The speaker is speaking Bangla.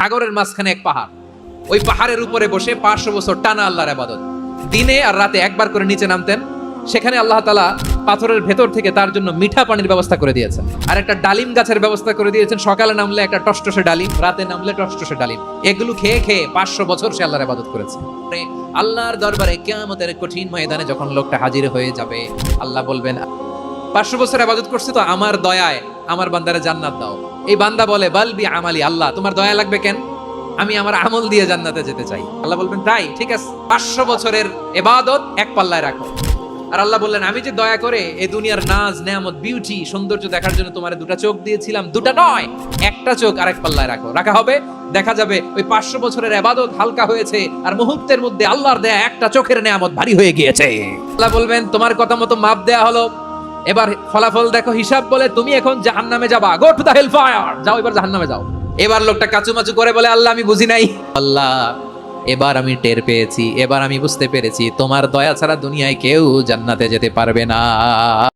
সাগরের মাঝখানে এক পাহাড়, ওই পাহাড়ের উপরে বসে 500 বছর টানা আল্লাহর ইবাদত, দিনে আর রাতে একবার করে নিচে নামতেন। সেখানে আল্লাহ তাআলা পাথরের ভেতর থেকে তার জন্য মিঠা পানির ব্যবস্থা করে দিয়েছেন, আর একটা ডালিম গাছের ব্যবস্থা করে দিয়েছেন। সকালে নামলে একটা টসটসে ডালিম, রাতে নামলে টসটসে ডালিম। এগুলো খেয়ে খেয়ে 500 বছর সে আল্লাহর ইবাদত করেছে। আল্লাহর দরবারে কিয়ামতের কঠিন ময়দানে যখন লোকটা হাজির হয়ে যাবে, আল্লাহ বলবেন 500 বছর ইবাদত করছি তো আমার দয়ায় আমার বান্দারে জান্নাত দাও। এই বান্দা বলে বালবি আমালি, আল্লাহ তোমার দয়া লাগবে কেন, আমি আমার আমল দিয়ে জান্নাতে যেতে চাই। আল্লাহ বলবেন তাই, ঠিক আছে, 500 বছরের ইবাদত এক পাল্লায় রাখো। আর আল্লাহ বললেন আমি যে দয়া করে এই দুনিয়ার নাজ নেয়ামত বিউটি সৌন্দর্য দেখার জন্য তোমার দুটা চোখ দিয়েছিলাম, দুটা নয় একটা চোখ আরেক পাল্লায় রাখো। রাখা হবে, দেখা যাবে ওই 500 বছরের ইবাদত হালকা হয়েছে, আর মুহূর্তের মধ্যে আল্লাহর দেয়া একটা চোখের নেয়ামত ভারী হয়ে গিয়েছে। আল্লাহ বলবেন তোমার কথা মতো মাপ দেয়া হলো, এবার ফলাফল দেখো, হিসাব বলে তুমি এখন জাহান্নামে যাবা, go to the hell fire, যাও এবার জাহান্নামে যাও। এবার লোকটা কাচুমাচু করে বলে আল্লাহ আমি বুঝি নাই, আল্লাহ এবার আমি টের পেয়েছি, এবার আমি বুঝতে পেরেছি তোমার দয়া ছাড়া দুনিয়ায় কেউ জান্নাতে যেতে পারবে না।